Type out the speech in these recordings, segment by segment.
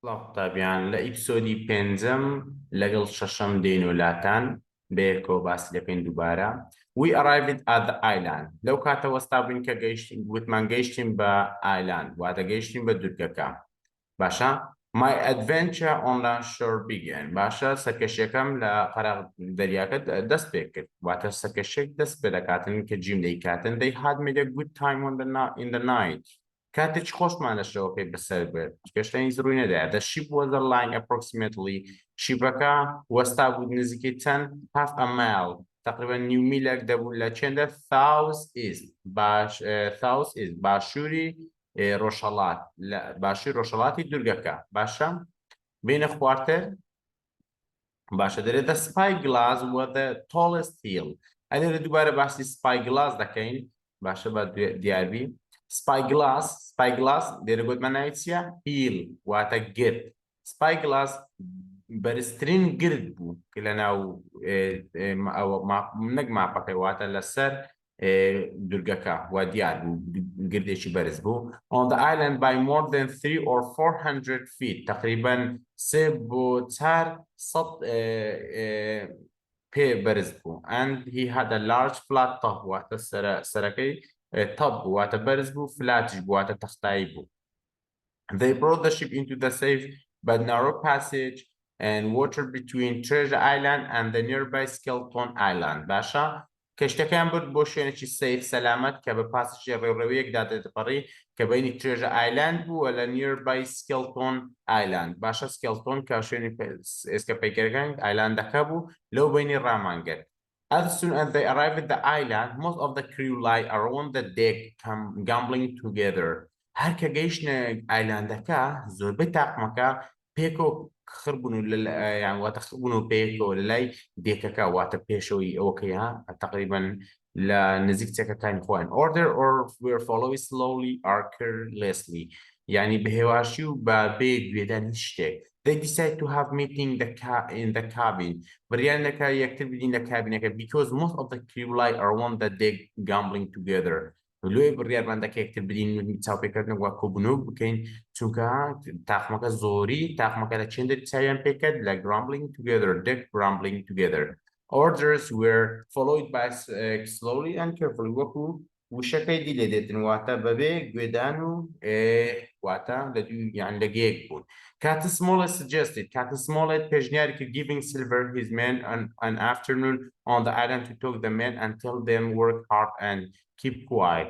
طبعا لإپسۆدی پێنجەم لەگەڵ شەشەم دێن و لاتان بەیەکەوە باسی دەکەین دووبارە. We arrived at the island. لەو کاتە وەستا بووین کە گوتمان گەیشتین بە ئایلاند، واتە گەیشتین بە دوورگەکە. باشە؟ My adventure on the shore began. باشە سەرکەشیەکەم لە قەرەغ دەریاکە دەست پێ کرد، واتە سەرکەشیێک دەست پێ دەکاتن کە جیم دەیکاتن. They had made a good time in the night. کاتێک خۆشمان لە شەوەکەی بەسەر برد، گەشتەی ڕووی نەدایە. The ship was lying approximately. شیپەکە وەستا بوو نزیکەی چەند half a mile، تقریبا نیو میلێک دەبوو لە چێندە south east باشووری ڕۆژهەڵات، باشووری ڕۆژهەڵاتی دوورگەکە. باشە بینە خواردتر باشە دەرێت the spyglass was the tallest hill. ئەلێرە دووبارە باسی spyglass دەکەین. باشە بە دیاربی spyglass لێرە گوتمان ناوی چییە؟ hill واتە گرد. spyglass بەرزترین گرد بوو کە لە ناو نەک ماپەکەی، واتە لەسەر دوورگەکە وا دیار بوو گردێکی بەرز بوو. On the island by more than 300 or 400 feet، تقریبا 3 بۆ 400 پێ بەرز بوو. And he had a large flat top، واتە سەرەکەی top واتە بەرز بوو، فلاتش بوو واتە تەختایی بوو. They brought the ship into the safe but narrow passage and water between Treasure Island and the nearby Skeleton Island. باشە کەشتەکان برد بۆ شوێنێکی سیف سەلامەت کە بە پاسیجی ڕێوڕێوەیەکدا دەپەڕی کە بینی Treasure Island بوو لە nearby Skeleton Island. باشە Skeleton کە شوێنی ئێسکە پەیکەرەکان ئایلاندەکە بوو لەو بینی ڕامانگرت. As soon as they arrived at the island, most of the crew lie around the deck gambling together. هەر کە گەیشتنە ئایلاندەکە زۆربەی تاقمەکە پێکەوە خڕبوون یان واتە خڕبوون و پێکەوە لە لای دێکەکە واتە پێشەوەی ئەوەکەی تقریبا لە نزیک چەکەکانی خۆیان. Order or were followed slowly or carelessly، یعنی بەهێواشی و بە بێ گوێدان هیچ شتێک. They decide to have meeting in the cabin. بڕیان دەکا یەکتر بدین لە کابینەکە because most of the crew lie around the deck gambling together. لۆی بڕیارمان دەکە یەکتر بدین چاوپێکردن وا کۆبوونەوە بکەین چونکە تاقمەکە زۆری تاقمەکە لە چێن دەری چاویان پێکرد لە gambling together، deck gambling together. Orders were followed by slowly and carefully، وەکو وشەکەی دی لێ دێتن واتە بەبێ گوێدان و واتە یان لەگەیەک بوون. Captain Smollett suggested، Captain Smollett پێشنیاری کرد giving Silver his men an afternoon on the island to talk the men and tell them work hard and keep quiet.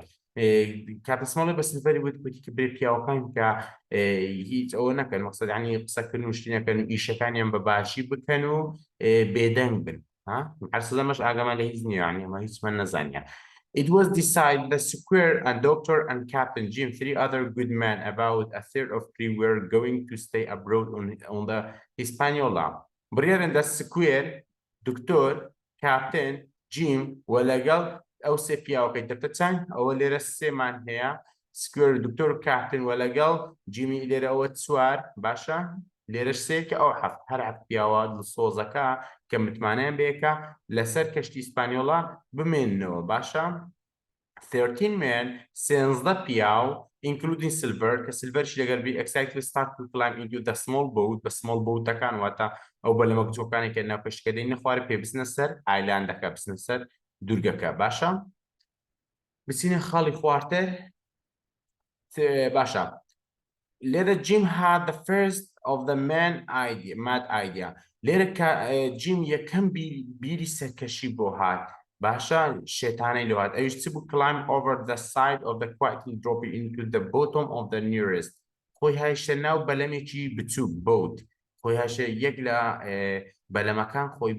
Captain Smollett بە سیلڤەری وتی کە بێ پیاوەکان کە هیچ ئەوە نەکەن، مەقسەد یعنی قسەکردن و شتی نەکەن و ئیشەکانیان بە باشی بکەن و بێدەنگ بن. هەرسەدەمەش ئاگامان لە هیچ نییە، یعنی ئەمە هیچمان نەزانیە. It was decided the Square and Doctor and Captain Jim, 3 other good men, about a third of crew were going to stay abroad on the Hispaniola. بڕیارن the Square، دکتۆر، کاپتن، جیم و لەگەڵ ئەو سێ پیاوەکەی دەبتە چەند؟ ئەوە لێرە سێمان هەیە، سکوێر، دکتۆر، کاپتن و لەگەڵ جیمی لێرە ئەوە 4. باشە لێرەش سێکە ئەو هەفت، هەر هەفت پیاوە سۆزەکە کە متمانەیان بێکە لەسەر کەشتی ئیسپانیۆڵا بمێننەوە. باشە 13 men، 13 پیاو including Silver، کە سیلڤەرش لەگەر بی exactly start to climb into the small boat، بە small boatەکان واتە ئەو بەلەمە بچۆکانی کە ناو کەشتەکەدەی نەخوارە پێ بچنە سەر ئایلاندەکە، بچنە سەر دوورگەکە. باشە بچینە خاڵی خواردتر. باشە لێرە جیم had the first of the mad idea. لێرە جیم یەکەم بیری سەرکەشی بۆ هات. باشە شێتانەی لێ هات. ئەویش چ بوو؟ climb over the side of the quietly dropping into the bottom of the nearest. خۆی هایشتە ناو بەلەمێکی بچووک boat. خۆی هاشە یەک لە بەلەمەکان خۆی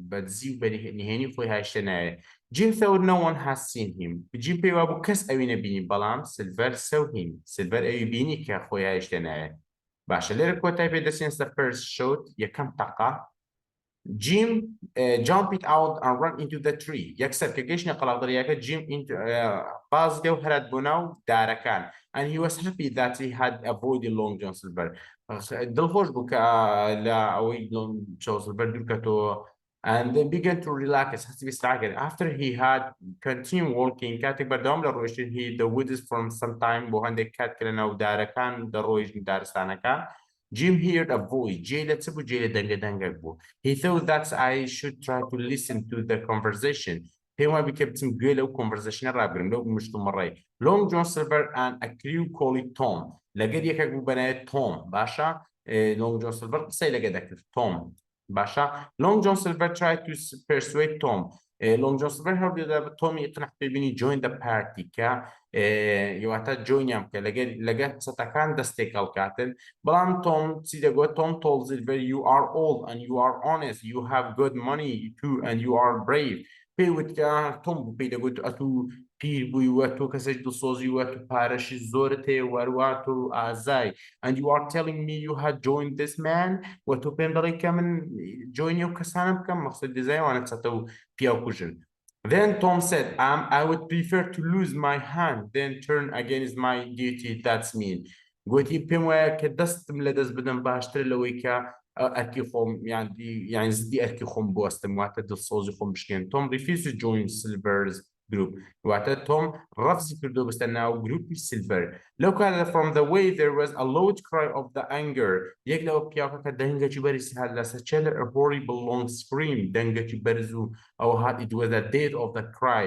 بە دزی و بەنهێنی خۆی هاشتە نایە. Jim thought no one has seen him. جیم پێی وابوو کەس ئەوی نەبینی، بەڵام سیلڤەر سەوهیم، سیلڤەر ئەوی بینی کە خۆی هاشتە نایە. باشە لێرە کۆتای پێدەچێن the first shot، یەکەم تەقە. Jim jumped out and ran into the tree. یەکسەر کە گەیشتنە قەڵاقدەریاکە جیم باز دێ و هەرات بۆ ناو دارەکان. And he was happy that he had avoided Long John Silver. دڵخۆش بوو کە لە ئەوەی Long John Silver دوورکەتەوە. And they began to relax. After he had continued walking, کاتێک بەردەوام لە ڕۆیشتن he the woods from some time بۆ هەندێک کات کە لە ناو دارەکان دەڕۆیشتن دارستانەکان. Jim heard a voice. جێ لە چ بوو؟ جێ لە دەنگەدەنگێک بوو. He thought that I should try to listen to the conversation. پێم وابوو کە بچم گوێ لەو کۆنڤەرزەیشنە ڕابگرم لەو مشتومەڕێی. Long John Silver and a crew called Tom. لەگەر یەکێک بوو بەنایە تۆم. باشە Long John Silver قسەی لەگە دەکرد تۆم. باشە Long John Silver tried to persuade Tom. Long John Silver هەڵبێدا بە تۆمی ئقنع پێبینی join the party کە یواتە جۆینیان بکە لەگەر چەتەکان دەستێک هەڵکاتن بەڵام تۆم چی دەگوت تۆم told Silver you are old and you are honest you have good money too and you are brave پێی وت کە تۆم بوو پێی دەگوت ئەتوو پیر بووی وە تۆ کەسێک دڵسۆزی وە تو پارەشی زۆرت هەیە وەروە تۆ ئازای and you are telling me you had joined this man وە تۆ پێم دەڵێ کە من جۆینی ئەو کەسانە بکەم مەقسەد دەزایوانە چەتە و پیاو کوژن. Then Tom said, I would prefer to lose my hand than turn against my duty. That's mean. گوتی پێم وایە کە دەستم لە دەست بدەم باشتر لەوەی کە ئەرکی خۆم یان زدی ئەرکی خۆم بوەستم واتە دڵسۆزی خۆم بشکێن. Tom refused to join Silver's group. واتە Tom ڕەفزی کردو بستە ناو گروپی Silver. لەو کاتە from the way there was a loud cry of the anger. یەک لەوە پیاوەکە کە دەنگێکی بەرزی هات لەسەر چێلە a horrible long scream. دەنگێکی بەرز و ئەو هات it was the death of the cry.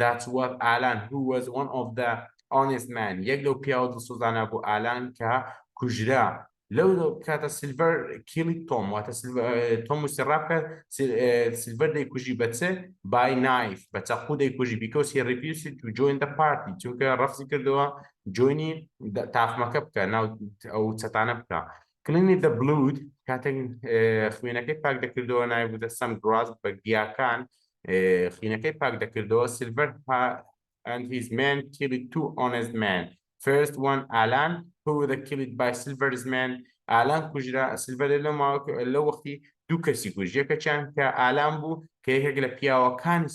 That's what Alan who was one of the honest man. یەک لەو پیاوە دڵسۆزانە بوو ئالان کە کوژرا. لەو کاتە سیلڤەر کیلی تۆم واتە تۆم وستی ڕابکە سیلڤەر دەیکوژی بە چ by knife بە چەقو دەیکوژی because he refused to join the party چونکە ڕەفزی کردەوە جۆینی تافمەکە بکە ناو ئەو چەتانە بکە. Cleaning the blood کاتێک خوێنەکەی پاک دەکردەوە نایبوو some grass بە گیاکان خوێنەکەی پاک دەکردەوە سیلڤەر and his men killed two honest men. First one, Alan, who was killed by Silver's man. Alan کوژرا سیلڤەر لەو وەختی دوو کەسی کوژ یەکەیان کە ئالان بوو کە یەکێک لە پیاوەکانی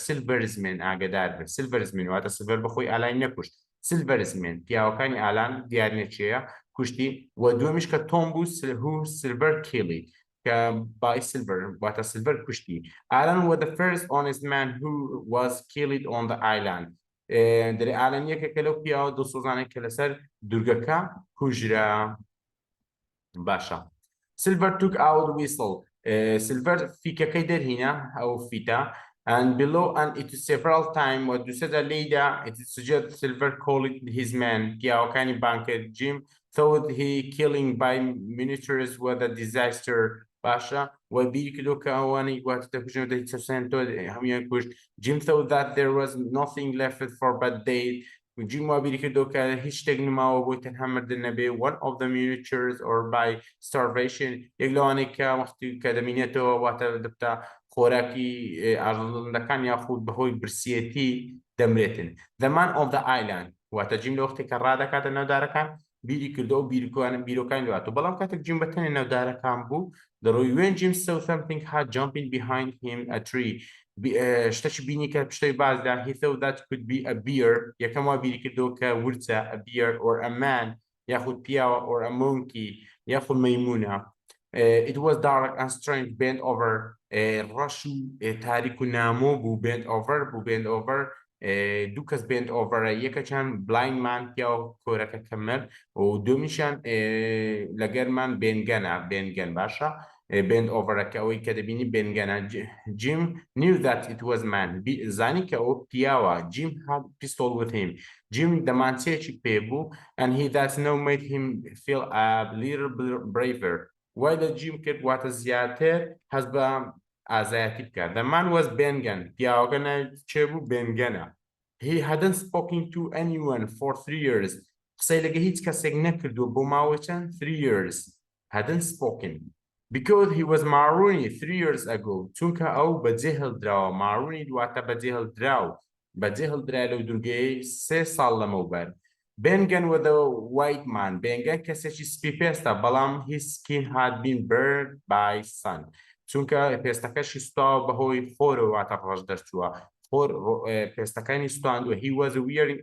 Silver's man ئاگادار بێت Silver's man واتە سیلڤەر بەخۆی ئالان نەکوشت Silver's man پیاوەکانی ئالان دیارنیە چێیە کوشتی و دووەمیش کە تۆم بوو who Silver killed کە by Silver واتە سیلڤەر کوشتی. Alan was the first honest man who was killed on the island. دەرێ ئالان یەکێکە لەو پیاوە دڵسۆزانێک کە لەسەر دوورگەکە کوژرا. باشە Silver took out the whistle. Silver فیکەکەی دەرهێنا ئەو فیتە and below and it several times و دووسەدا لێیدا it suggests Silver called his man پیاوەکانی بانکرد Jim thought he killing by miniatures was a disaster. باشە و بیری کردو کە ئەوانەی گواتە دەکوژن دەی چەسەن تۆ هەمویان کوشت. Jim thought that there was nothing left for but death. Jim وا بیری کردو کە هیچ شتێک نماوە بۆی تەنها مردن نەبێ. One of the miniatures or by starvation یەک لەوانەی کە وەختی کە دەمینێتەوە واتە دەبتە خۆراکی ئاژەڵەندەکان یاخود بەهۆی برسیەتی دەمرێتن. The man of the island واتە جیم لە وەختی کە ڕادەکاتە ناودارەکان بیری کردو و بیرۆکانی دواتەوە بەڵام کاتێک جیم بەتەنێ ناودارەکان بوو دەڕۆی when Jim saw something had jumping behind him a tree شتێکی بینی کە پشتەوەی بازدا he thought that could be a bear یەکەم وا بیری کردو کە ورچە a bear or a man یاخود پیاوە or a monkey یاخود مەیمونە. It was dark and strange bent over ڕەش و تاریک و نامۆ بوو bent over دوو کەس bent over یەکەچان blind man پیاوە کۆرەکە کەمەر و دومیشان لەگەرمان بێنگەن باشە bent overەکە ئەوەی کە دەبینی بێنگەنە. Jim knew that it was man زانی کە ئەو پیاوە Jim had pistol with him. Jim دەمانچەیەکی پێ بوو and he that now made him feel a little braver. وای لە Jim کرد واتە زیاتر هەست بە ئازایەتی بکات. The man was بێنگەن پیاوەکە چێ بوو بێنگەنە. He hadn't spoken to anyone for 3 years. قسەی لەگە هیچ کەسێک نەکردووە بۆ ماوەی چەند 3 years. Hadn't spoken. Because he was marooned 3 years ago. چونکە ئەو بەجێ هەڵدراوە ماڕوونی دواتە بەجێ هەڵدرا لەو دوورگەی 3 ساڵ لەمەوبەر. Bengen was a white man. Bengen کەسێکی سپی پێستە بەڵام his skin had been burned by sun. چونکە پێستەکەشی سوتاوە بەهۆی خۆرەوە واتە ڕەش دەرچووە. خۆر پێستەکانی سوتاندووە. He was wearing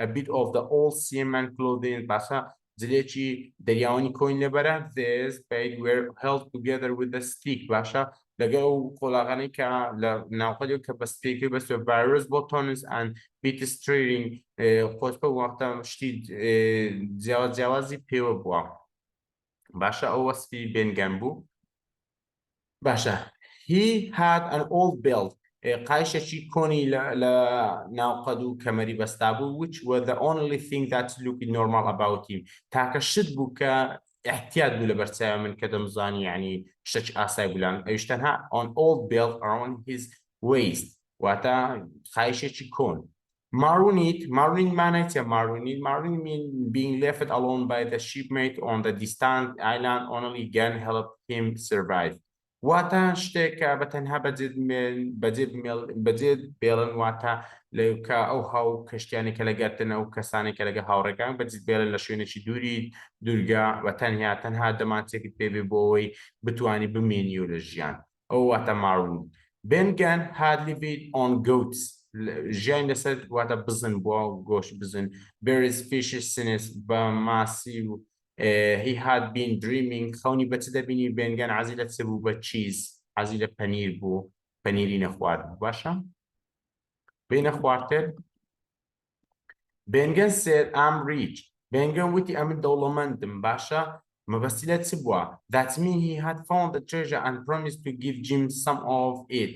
a bit of the old seaman clothing. باشە جلێکی دەریاوانی کۆین لەبەرە. These paid were held together with the stick. باشە لەگەڵ ئەو قۆڵاغانەی کە لە ناوخەلیەوە کە بە سپێکی بەسوە virus buttons and bit string خۆشبە وەختە شتی جیاوازی پێوە بووە. باشە ئەو وەسفی بێنگەن بوو باشە he had an old belt قایشێکی کۆنی لە ناوقەد و کەمەری بەستا بوو which were the only thing that looked normal about him تاکە شت بوو کە احتیاط بوو لە بەرچاوی من کە دەمزانی یعنی شتێک ئاسای بولان ئەویش تەنها an old belt around his waist واتە قایشێکی کۆن Marooned معنی چیە Marooned mean being left alone by the shipmate on the distant island only can help him survive واتە شتێکە بەتەنها بەجێ بێڵن واتە لەکە ئەو هاو کەشتیانی کە لەگەرتنە و کەسانی کە لەگە هاوڕێکان بەجێ بێڵن لە شوێنێکی دووری دوورگە و تەنها دەمانچێکت پێبێ بۆ ئەوەی بتوانی بمێنی و لە ژیان ئەو واتە Marooned Bengan had lived on goats ژیان لەسەر واتە بزن بووە و گۆشت بزن berries fishes sinis بە ماسی و he had been dreaming خەونی بە چ دەبینی بێنگەن عەزی لە چ بوو بە چیز عەزی لە پەنیر بوو پەنیری نەخوارد باشە بینە خواردتر بێنگەن said I'm rich بێنگەن وتی ئەمن دەوڵەمەندم باشە مەبەستی لە چ بووە that mean he had found the treasure and promised to give Jim some of it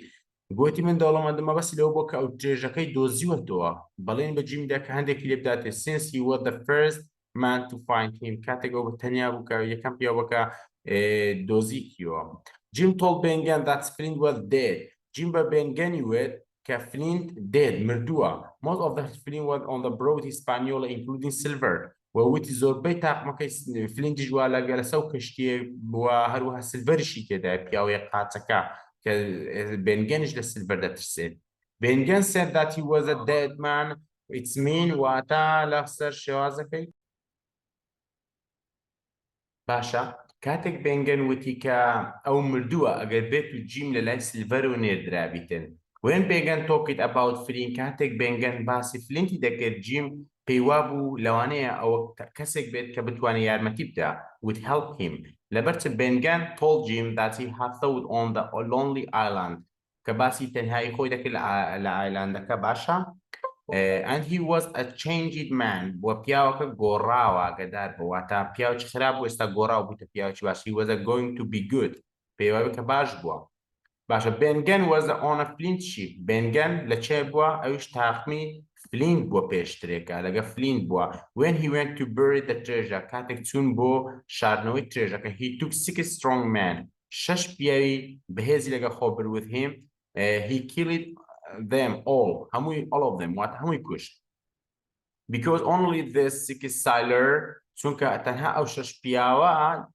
گوتی من دەوڵەمەندم مەبەستی لەوە بۆ کە ئەو درێژەکەی دۆزیوەتەوە بەڵێن بە جیمدا کە هەندێکی لێ بداتێ since he was the first man to find him کاتێک ئەو تەنیا بوو کە یەکەم پیاوەکە دۆزیتیەوە Jim told Bengan that Flint was dead Jim بە بێنگەنی وێت کە Flint dead مردووە most of the Flint was on the broad Hispaniola including silver وەوتی زۆربەی تاقمەکەی فلینتیش وا لەسەو کەشتیە بووە هەروەها سلڤەریشی تێدا پیاوەیە قاچەکە کە بێنگەنیش لە سلڤەر دەترسێت بێنگەن said that he was a dead man it's mean واتە لەسەر شێوازەکەی باشە کاتێک بێنگەن وتی کە ئەو مردووە ئەگەر بێت و جیم لە لای سلڤەر و نێردرابیتن when Bengan talked about Flint کاتێک بێنگەن باسی فلینتی دەکرد جیم پێیوا بوو لەوانەیە ئەوە کەسێک بێت کە بتوانێت یارمەتی بدا would help him لەبەرچە بێنگان told Jim that he had thought on the lonely island کە باسی تەنهایی خۆی دەکرد لە ئایلاندەکە باشە and he was a changed man بۆ پیاوەکە گۆڕاوە گەدار بوو واتە پیاوی خراپ بوو ئێستا گۆڕاو بووتە پیاوی باش he was going to be good پێیوا کە باش بووە باشە بێنگەن was on a flint ship بێنگەن لە چێ بووە ئەویش تاقمی فلینت بووە پێشترێکە لەگە فلینت بووە when he went to bury the treasure کاتێک چوون بۆ شاردنەوەی ترێژەکە he took 6 strong men 6 پیاوی بەهێزی لەگە خۆ برد with him he killed them all of them واتە هەمووی کوشت because only the 6 sailor چونکە تەنها ئەو 6 پیاوە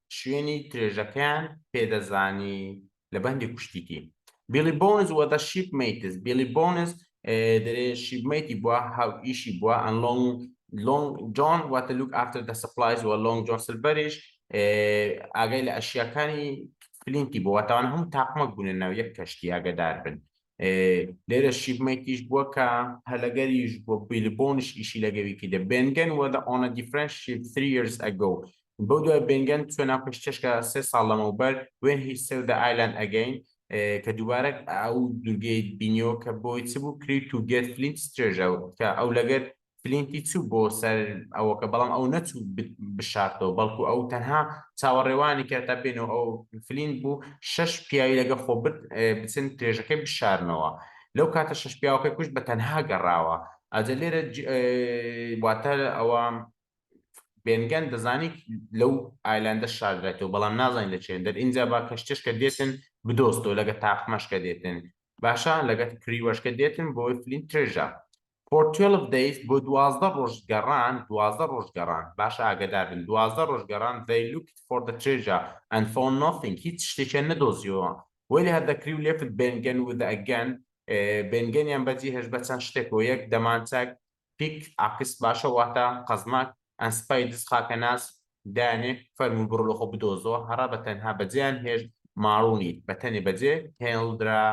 شوێنی ترێژەکەیان پێدەزانی لە بەندی کوشتیکی Billy Bones was the shipmates Billy Bones دەرێ شیبمەیتی بووە هاو ئیشی بووە and Long John واتە look after the supplies و Long John سلڤەریش ئاگای لە ئەشیاکانی فلینتی بووە واتەوانە هەموو تاقمەک بوونە ناو یەک کەشتی ئاگادار بن لێرە شیبمەیتیش بووە کە هەلەگەریش بۆ Billy Bones ئیشی لەگەویکی دە Bengan was on a different ship 3 years ago بۆ دوای بێنگەن چوە ناو کەشتێشکە 3 ساڵ لەمەوبەر when he saw the island again کە دووبارە ئەو دوورگەی بینیەوە کە بۆی چ بوو کری to get Flint treasure کە ئەو لەگەر فلینتی چوو بۆ سەر ئەوەکە بەڵام ئەو نەچوو بشارتەوە بەڵکو ئەو تەنها چاوەڕێوانی کردە بێنەوە ئەو فلینت بوو 6 پیاوی لەگە خۆ بچن ترێژەکەی بشارنەوە لەو کاتە 6 پیاوەکەی کوشت بە تەنها گەڕاوە ئەجە لێرە واتە ئەوە بێنگەن دەزانی لەو ئایلاندە شاردرێتەوە بەڵام نازانین لەچێن دەرئینجا با کەشتێشکە دێتن بدۆستەوە لەگە تاقمەشکە دێتن باشە لەگە کریوەشکە دێتن بۆی فلینت ترێژە for 12 days بۆ 12 ڕۆژ گەڕان باشە ئاگادار بن 12 ڕۆژ گەڕان they looked for the treasure and found nothing هیچ شتێکیان نەدۆزیەوە وەلی had the crew left Bengan with a gun بێنگەنیان بەجی هێش بە چەند شتێکەوە یەک دەمانچەک پیک عکس باشە واتە قەزماک ئەن سپایدس خاکەناس دانێ فەرموو بڕۆ لە خۆ بدۆزەوە هەڕا بە تەنها بەجێیان هێشت Marooned بەتەنێ بەجێ هێڵدرا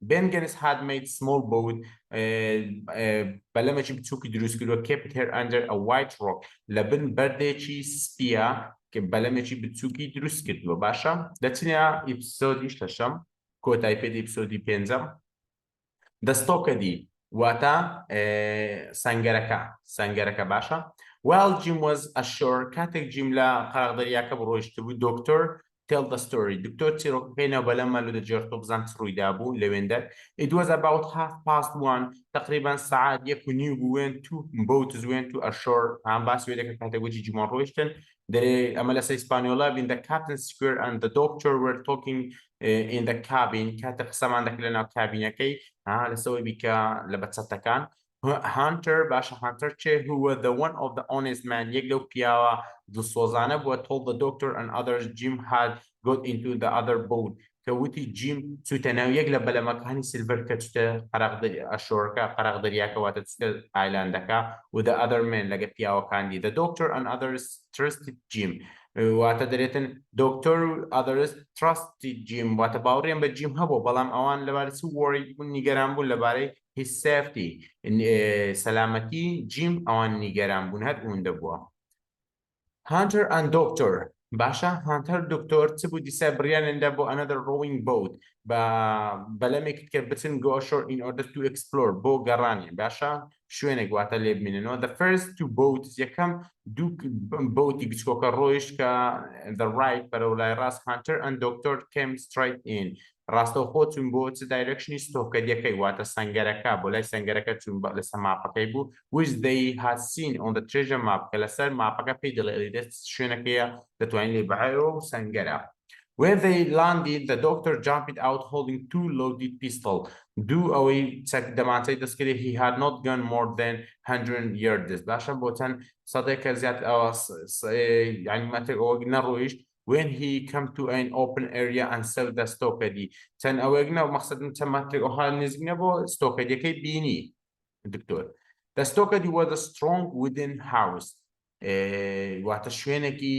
Benganis had made small boat بەلەمێکی بچووکی دروست کردووە kept her under a white rock لە بن بەردێکی سپیە کە بەلەمێکی بچووکی دروست کردووە باشە دەچینە ئیپسۆدی شەشەم کۆتایی پێدە ئیپسۆدی پێنجەم دەستۆکەدی واتە سەنگەرەکە باشە While Jim was ashore کاتێک جیم لە قەرەغدەریاکە بڕۆیشت بوو دکتۆر tell the story دکتۆر چیرۆکەکەینەوە بەلەمە لە دەجێرتۆ بزان چ ڕوویدا بوو لەوێندە it was about 1:30 تقریبا ساعات 1:30 بوو when two boats went to ashore هەم باسی وێ دەکە کاتێک وەجی جیمان ڕۆیشتن دەرێ ئەمە لەسەر ئیسپانیۆڵا بین the captain square and the doctor were talking in the cabin کاتە قسەمان دەکرد لەناو کابینەکەی لەسەوەی بیکە لە بەچەتەکان Hunter باشە Hunter چێ who was the one of the honest man یەک لەو پیاوە دڵسۆزانە بووە told the doctor and others Jim had got into the other boat کە وتی جیم چوتە ناو یەک لە بەلەمەکانی سیلڤەر کە چوتە ئەشۆرەکە قەرەغدەریاکە واتە چوتە ئایلاندەکە و the other men لەگە پیاوەکاندی the doctor and others trusted Jim واتە دەرێتن دکتۆر و others trusted Jim واتە باوەڕیان بە جیم هەبوو بەڵام ئەوان لەبارەی چ worried بوون نیگەران بوون لەبارەی his safety سەلامەتی جیم ئەوان نیگەران بوون هەر ئەوەندە بووە Hunter and doctor باشە هانتەر دکتۆر چ بوو دیسا بڕیانێندا بۆ another rowing boat بەلەمێکت کە بچن go ashore in order to explore بۆ گەڕانی باشە شوێنێک واتە لێ ببیننەوە the first two boats یەکەم دوو بۆتی بچکۆکە ڕۆیشت کە the right بەرەو لای ڕاست Hunter and doctor came straight in ڕاستەوخۆ چون بۆ چ دایرەکشنی ستۆکەدیەکەی واتە سەنگەرەکە بۆ لای سەنگەرەکە چون لەسەر ماپەکەی بوو which they had seen on the treasure map کە لەسەر ماپەکە پێی دەڵێت شوێنەکەیە دەتوانین لێ بەعێرۆ و سەنگەرە When they landed, the doctor jumped out holding two loaded pistols. دوو ئەوەی چەک دەمانچەی دەستکردی he had not gone more than 100 yards. باشە بۆ چەند سەدەیەکە زیات یعنی مەترێک ئەوە نەڕۆیشت when he came to an open area and saw the stokadi چەند ئەوەیەک نە مەقسەدم چەند مەترێک ئەوها نزیک نەبوو stokadiەکەی بینی دکتۆر The stokadi was a strong wooden house. واتە شوێنێکی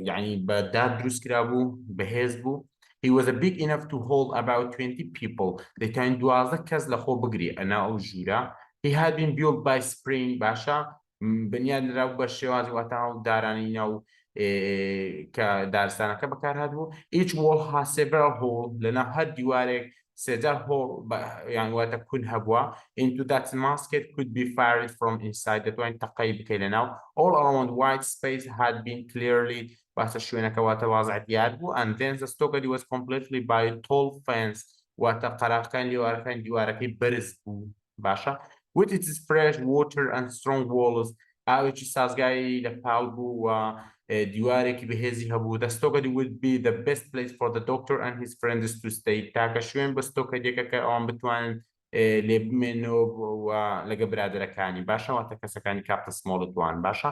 یعنی بە داد دروست کرا بوو بەهێز بوو He was big enough to hold about 20 people. دەتوانین 12 کەس لە خۆ بگری ئەنا ئەو ژوورە He had been built by spring باشە بنیانراو بە شێوازی واتە دارانی ناو کە دارستانەکە بەکار هاتبوو Each wall has several holes لەناو هەر دیوارێک سێجار هۆڵ یان واتە کون هەبووە into that musket could be fired from inside دەتوانین تەقەی بکەی لەناو all around white space had been clearly باسە شوێنەکە واتە وازع دیار بوو and then the stokady was completely by a tall fence واتە قەراغەکان لێوارەکان دیوارەکەی بەرز بوو باشە with its fresh water and strong walls ئاوێکی سازگای لە پاڵ بوو و دیوارێکی بەهێزی هەبوو The stokady would be the best place for the doctor and his friends to stay تاکە شوێن بە ستۆکەدیەکە کە ئەوان بتوانن لێ بمێنەوە لەگە برادەرەکانی باشە واتە کەسەکانی کاپتن سمۆڵتوان باشە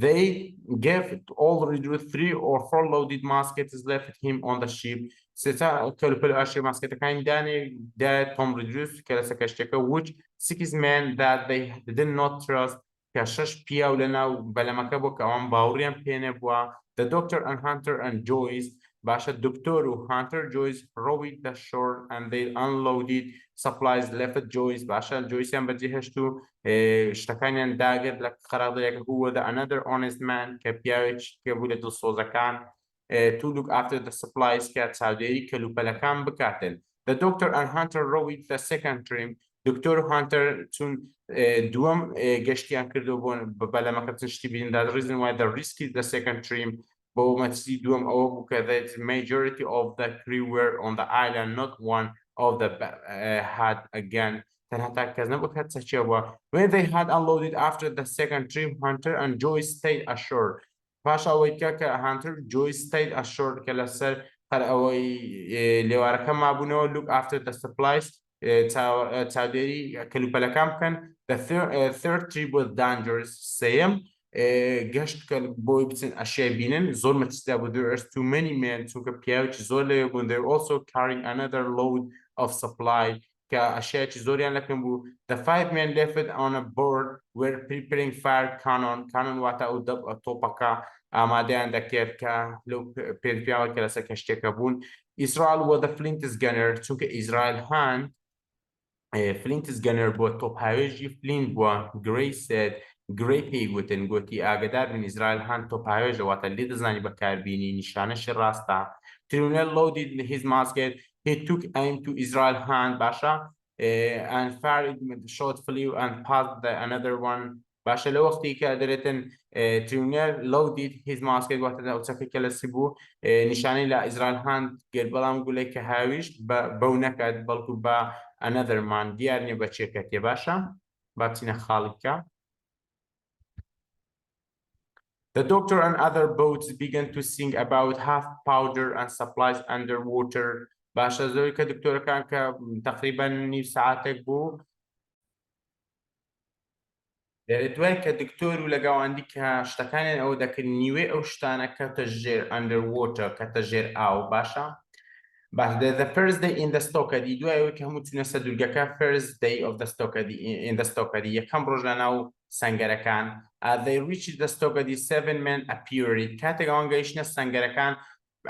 They gave all Redruth 3 or 4 loaded muskets left him on the ship سێتا کەلوپەل ئاشێ ماسکێتەکانی دا Tom Redruth کە لەسەر کەشتێکە which 6 men that they did not trust کە شەش پیاو لەناو بەلەمەکە بوو کە ئەوان باوەڕیان پێ نەبووە The doctor and Hunter and Joyce باشە دکتۆر و Hunter Joyce rowed the shore and they unloaded supplies left Joyce باشە جۆیسیان بەجێهێشت و شتەکانیان داگرت لە قەراغدەریاکە who was another honest man کە پیاوێکی کە بوو لە دڵسۆزەکان to look after the supplies کە چاودێری کەلوپەلەکان بکاتن The doctor and Hunter rowed the second trim دکتۆر و هانتەر چون دووەم گەشتیان کردو بۆ بەلەمەکە شتی بین that reason why the risky the second trim بۆ مەچی دووەم ئەوە بوو کە the majority of the crew were on the island not one of the had again تەنها کەس نەبوو کە چەکێ بووە when they had unloaded after the second trim Hunter and Joyce stayed ashore پاش ئەوەی کە Hunter Joyce stayed ashore کە لەسەر هەر ئەوەی لێوارەکە مابوونەوە look after the supplies چاودێری کەلوپەلەکان بکەن the third trip was dangerous سێیەم گەشت کە بۆی بچن ئەشیای بینن زۆر مەچدا بوو there are too many men چونکە پیاوێکی زۆر لەوێ بوون they were also carrying another load of supply کە ئەشیایکی زۆریان لەکەم بوو the 5 men left on a board were preparing fire cannon واتە ئەو تۆپەکە ئامادەیان دەکرد کە لەو پێنجپیاوە کە لەسەر کەشتێکە بوون Israel was the Flint's gunner چونکە ئیزرائیل هاند Flint's gunner بووە تۆپهاوێژی فلینت بووە Gray said Gray پێی گوتن گوتی ئاگدار بن ئیزرائیل هاند تۆپهاوێژە واتە لێ دەزانی بەکاربینی نیشانەشی ڕاستە Tribunal loaded his musket he took aim to Israel hand باشە and fired shot flew and passed another one باشە لە وەختی کە دەرێتن تریونەر لەو دیت هیچ ماسکێک واتە ئەوچەکە کە لەسی بوو نیشانەی لە ئیزرائیل هاند گرت بەڵام گولەی کە هاویش بەو نەکات بەڵکو بە ئەنەدەرمان دیار نیە بە چێکە تێ باشە با بچینە خاڵی بکە. The doctor and other boats began to sing about half powder and supplies underwater. باشە زۆری کە دکتۆرەکان کە تقریبا نیو ساعتێک بوو دوای کە دکتۆر و لەگەڵاندی کە شتەکانیان ئەوە دەکرد نیوێ ئەو شتانە کەوتە ژێر underwater کەتە ژێر ئاو باشە. But the first day in the Stokadi دوای ئەوەی کە هەموو چوونە سەر دوورگەکە first day of the Stokadi in the Stokadi یەکەم ڕۆژ لە ناو سەنگەرەکان they reached the Stokadi 7 men appeared کاتێک ئەوان گەیشتنە سەنگەرەکان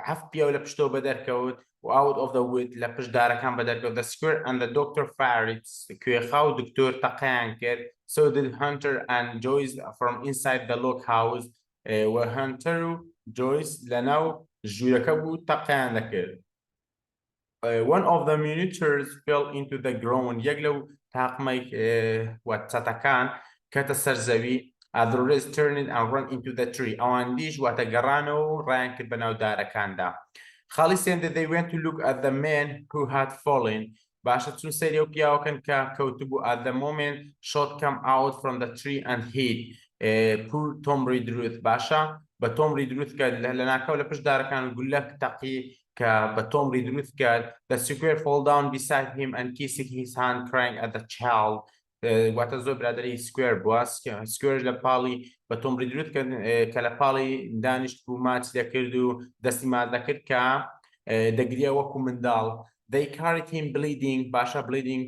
7 پیاو لە پشتۆ بەدەرکەوت out of the wood لە پشت دارەکان بەدەرکەوت the square and the doctor fired کوێخا و دکتۆر تەقەیان کرد so did Hunter and Joyce from inside the log house و Hunter و Joyce لەناو ژوورەکە بوو تەقەیان دەکرد. One of the monitors fell into the ground. یەک لەو تاقمەی چەتەکان کەتە سەر زەوی the rest turned and ran into the tree. ئەوان دیش واتە گەڕانەوە و ڕایان کرد بەناو دارەکاندا. خاڵی سێندە they went to look at the man who had fallen. باشە چون سەیری ئەو پیاوەکەن کە کەوتبوو at the moment shot come out from the tree and hit poor Tom Redruth. باشە بە Tom Redruth کە لە ناکەو لە پشت دارەکان گولەک تەقی کە بە Tom Redruth کرد the square fall down beside him and kissing his hand crying at the child. واتە زۆر برادری سکوێر بووە سکوێر لە پاڵی بە Tom Redruth کە لە پاڵی دانیشت بوو ماچ دەکرد و دەستی ماچ دەکرد کە دەگریا وەکو منداڵ. They carried him bleeding باشە bleeding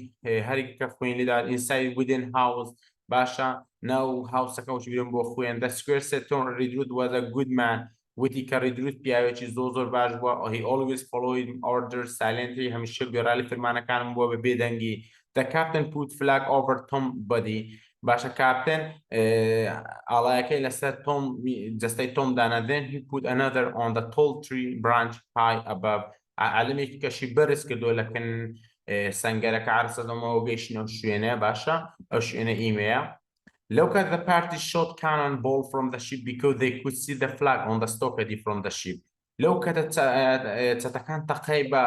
هەرێکی کە خوێن لێدا inside within house باشە ناو هاوسەکە وچ بیرن بۆ خوێن. The square said Tom Redruth was a good man. وتی کە Redruth پیاوێکی زۆر باش بووە he always followed orders silently هەمیشە گوێڕالی فەرمانەکانم بووە بە بێدەنگی. The captain put flag over Tom's body. باشە کاپتن ئاڵایەکەی لەسەر Tom جەستەی Tom دانا then he put another on the tall tree branch high above. عالمێکی کەشی بەرز کردو لەکن سەنگەرەکە عرسەدەمەوە گەیشتنەوە شوێنە باشە ئەو شوێنە ئیمەیە. Look at the party shot cannonball from the ship because they could see the flag on the Stokadi from the ship. لەو کەتە چەتەکان تەقەی بە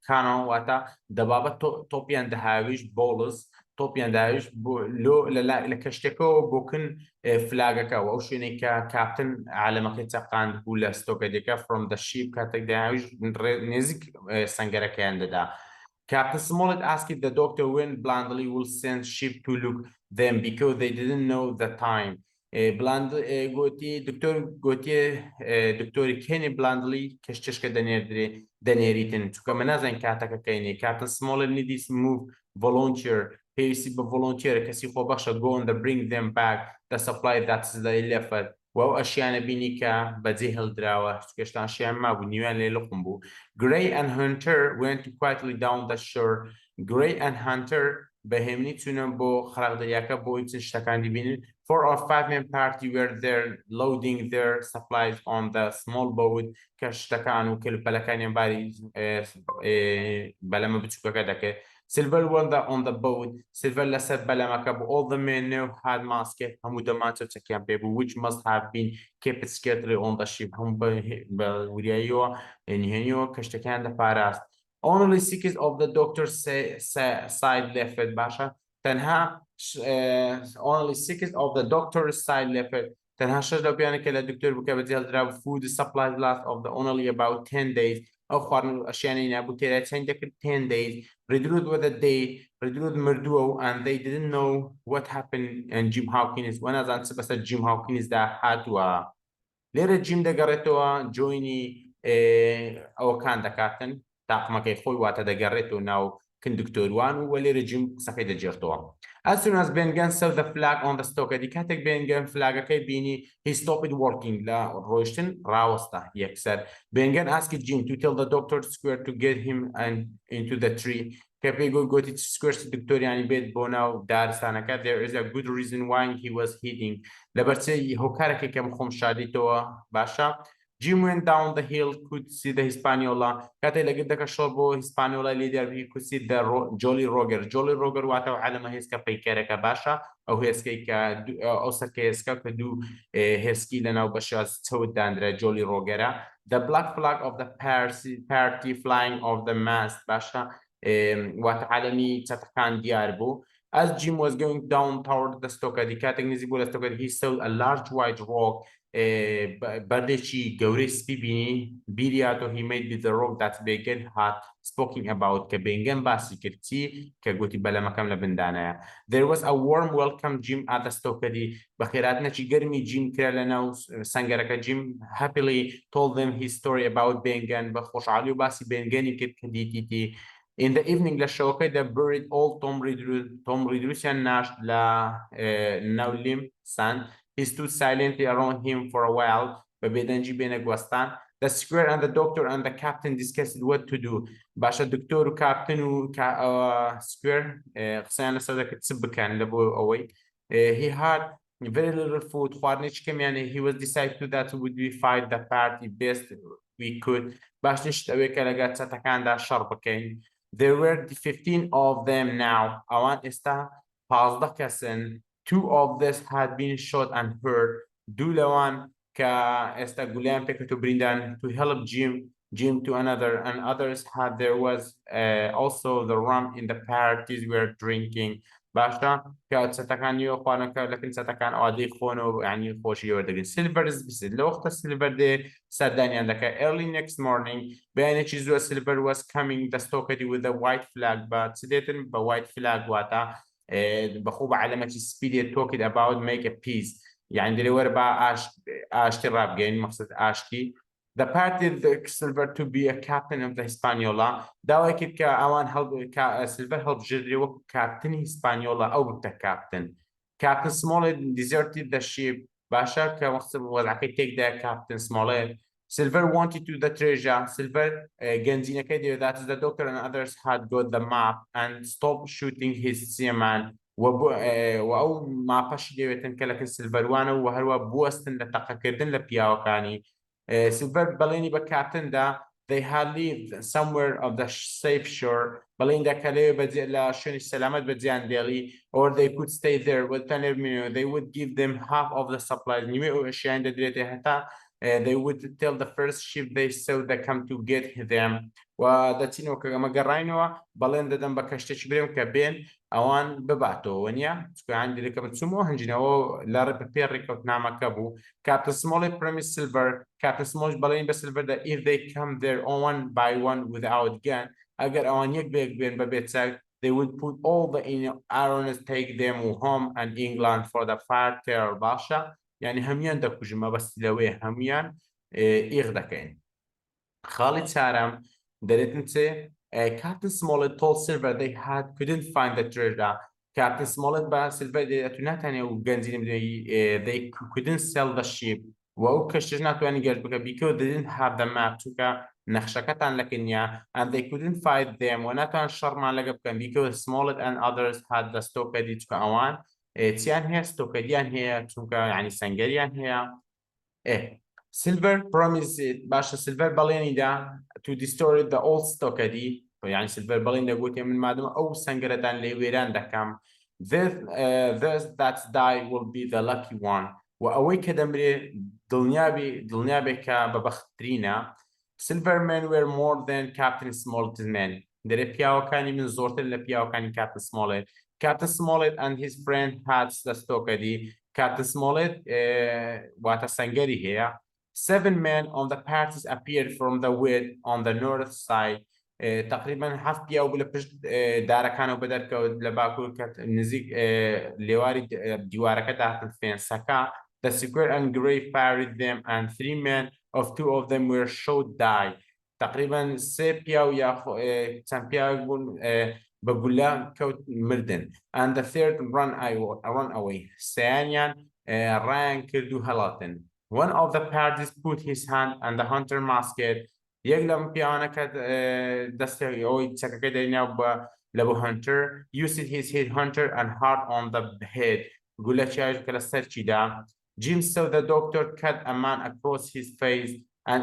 کانۆ واتە دەبابەت تۆپیان دەهاویش بۆڵز تۆپیان داویش لە کەشتێکەوە بۆکن فلاگەکەەوە ئەو شوێنێک کە کاپتن عالەمەکەی چەقاند بوو لە ستۆکەدەکە from the ship کاتێک داویش نێزیک سەنگەرەکەیان دەدا. Captain Smollett asked the doctor when Blandley will send ship to look them because they didn't know the time. دکتۆری کێنی بلاندلی کەشتشکە دەنێریتن چونکە من نازانین کاتەکە کەینێ. Captain Smollett needs move volunteer پێویستی بە ڤۆلۆنتیەرە کەسی خۆبەخشە go and bring them back the supply that's the left. و ئەو ئەشیانە بینی کە بەجێ هەڵدراوە چکەشتان شیان مابوو نیویان لێ لەخم بوو. Gray and Hunter went quietly down the shore. Gray and Hunter بەهێمنی چوونە بۆ خراقدەریاکە بۆ چ شتەکانی بینن. 4 or 5 men party were there loading their supplies on the small boat کە شتەکان و کلپەلەکانیان باری بەلەمە بچووکەکە دەکرد. Silver on the boat. Silver لەسەر بەلەمەکە بوو. All the men now had masks. هەموو دەمانچە چەکیان پێ بوو which must have been kept secretly on the ship. هەموو بە وریاییەوە نهێنیەوە کەشتەکان دەپاراست. Only 6 of the doctor's side left. باشە تەنها only 6 of the doctor's side left. تەنها 6 لەو پیانە کە لە دکتۆر بووکە بەجێ هەڵدراوە food supplies last of the only about 10 days. ئەو خواردن ئەشیانەی نابوو تێرا چەند دەکرد 10 days. Redruth with a day. Redruth مردووە and they didn't know what happened and Jim Hawkins وەنازان چ بەسەر Jim Hawkins دا هاتووە. لێرە جیم دەگەڕێتەوە جۆینی ئەوەکان دەکاتن تاقمەکەی خۆی واتە دەگەڕێتەوە ناو کندکتۆروان و لێرە جیم قسەکەی دەجێڕتەوە. As soon as Ben saw the flag on the Stokadi کاتێک Ben فلاگەکەی بینی he stopped working لە ڕۆیشتن ڕاوەستە یەکسەر. Ben asked Jim to tell the doctor square to get him and into the tree. کە پێی گوتی سکوێرس دکتۆریانی بێت بۆ ناو دارستانەکە. There is a good reason why he was hiding. لەبەرچی هۆکارێکی کەم خۆم شادیتەوە باشە Jim went down the hill, could see the Hispaniola. كاتي لقيت دك الشربو Hispaniola leader he could see the Jolly Roger. Jolly Roger واتو علم هيسكا بيكاركا باشا أو هيسكي كا أوسر كيسكا كدو هيسكي لنا وبشاز تود داندرا Jolly Roger. The black flag of the party flying of the mast باشا واتعلمي تتكان دياربو. As Jim was going down toward the Stokadi, كاتك نزيبو لستوكادي, he saw a large white rock. بردشي جوريس بيبيني بيرياتو he made with the rock that began had speaking about كبينجن باسي كرتي كقولتي بلا مكان لبندانا. There was a warm welcome Jim at the Stokadi. بخيراتنا شي قرمي Jim كرالنا وسنجرك Jim happily told them his story about بينجن بخوش عليو باسي بينجني كت كديتي. In the evening لشوكي they buried all Tom Redrusian Nash la نوليم سان. He stood silently around him for a while. The square and the doctor and the captain discussed what to do. باشا الدكتور وكابتن square خصينا صدق تسب كان لبو أوي. He had very little food. He was decided that would we fight the party best we could. باش نشتوي كلاجات ستكان دا شربكين. There were 15 of them now. أوان استا 15 كسن. 2 of this had been shot and hurt. Dulawan ka esta gulam to brindan to help Jim to another, and others had there was also the rum in the parties were drinking. باشا كانت ستكان يو خوانك لكن ستكان عادي خونو يعني خوشي وردقين. Silver's بس الوقت Silver day صدقني عندك early next morning بين تشيزو Silver was coming the Stokady with the white flag but سديتن white flag واتا بخوبة علامة speedy talking about make a peace يعني اللي ورا بقى اشتي راب جين مقصد اشتي. The party the Silver to be a captain of the Hispaniola. داوا كيف كأوان help Silver help جدري وك captain Hispaniola أو بتا captain. Captain Smollett deserted the ship. باشا كمقصد وضعك take the captain Smollett. Silver wanted to the treasure. Silver گەنجینە كده that is the doctor and others had got the map and stopped shooting his seaman. وأو ما فش ديوتن كلك السلفروانو وهروا بوستن لتقكردن لبياوكاني. Silver بليني بكابتن دا they had lived somewhere of the safe shore. بلين دا كليه بدي لشون السلامات بديان ديالي or they could stay there with they would give them half of the supplies. نيمي أشياء دريتي حتى they would tell the first ship they saw that come to get them. وداتينو كما قرينوا بلين ددن بكشتش بريم كبين أوان ببعتو ونيا تكون عندي لكم تسمو هنجناو لارب بيريكوت نعمة كابو. Captain Smollett promised Silver. Captain Smollett بلين بسيلفر that if they come there one by one without gun أجر أوان يكبيك بين ببيتساك they would put all the arrows take them home and England for the fire terror باشا يعني هميان دكو جمع بس لوي هميان إغدكين. خالد سارم دريتنسي Captain Smollett told Silver they couldn't find the treasure. Captain Smollett با Silver أتوناتني وجنزين they couldn't sell the ship. وأو كشجناتو أني قلت بك because they didn't have the map توكا نخشكتان لكنيا and they couldn't find them وناتان شرما لقب كان because Smollett and others had the Stokady توكا أوان تيان هي ستوكاديان هي توكا يعني سنجريان هي Silver promised باشا Silver بليني دا to destroy the old Stokady يعني Silver بليني دا قلت من مادم أو سنجرتان لويران دا كام this that die will be the lucky one. وأوي كدمري دلنيابي كببخترينا. Silver men were more than Captain Smollett's men. دري بياو كاني من زورت اللي بياو كاني Captain Smollett. Captain Smollett and his friend had the Stokady. Captain Smollett wata sangeri here. 7 men on the parties appeared from the wood on the north side. تقريبا حف بياو بلا بشت دارا كانوا بدر كود لباكو كت نزيك لواري ديوارك تحت فين سكا. The square and gray fired them and 3 men of 2 of them were shot die. تقريبا سي بياو يا سان بياو يقول بقولا كوت مردن and the third run away. ثانيا ران كردو هلاتن. One of the parties put his hand on the hunter musket. يقلم بيانا كد دستي أو يتسكك دينا لبو hunter used his head hunter and heart on the head. قولا شايف كلا سرشي دا. Jim saw the doctor cut a man across his face and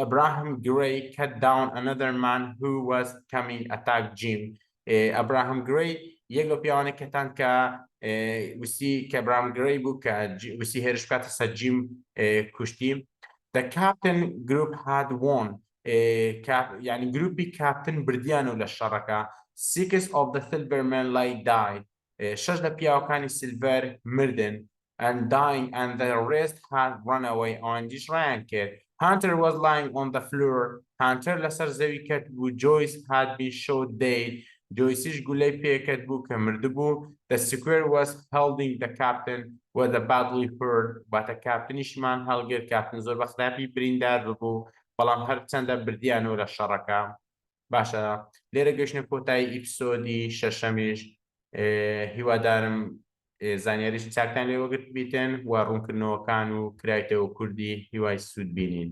Abraham Gray cut down another man who was coming attack Jim. Abraham Gray یەک لە پیاوانە کەتان کە وسی کە Abraham Gray بوو کە وسی هێرش بکاتە سەر جیم کوشتی. The captain group had won. يعني گروپی کاپتن بردیانەوە لە شەڕەکە. 6 of the silver men like died. 6 لە پیاوەکانی سیلڤەر مردن. And dying, and the rest had run away on this rank. Hunter was lying on the floor. Hunter لەسەر زەوی کەت بوو. Joyce had been shot dead. Joyceش گولەی پێکەت بوو کە مردبوو. The square was holding the captain with a badly hurt. باتە کاپتنیشمان هەڵگرت. کاپتن زۆر بە خراپی بریندار بوو. بەڵام هەرچەندە بردیانەوە لە شەڕەکە. باشە لێرە گەشتنە کۆتایی ئیپسۆدی شەشەمیش. هیوادارم زانیاریش چاکتان لێوەگرت بیتن و ڕوونکردنەوەکان و کرایتەوە کوردی هیوای سوود بینین.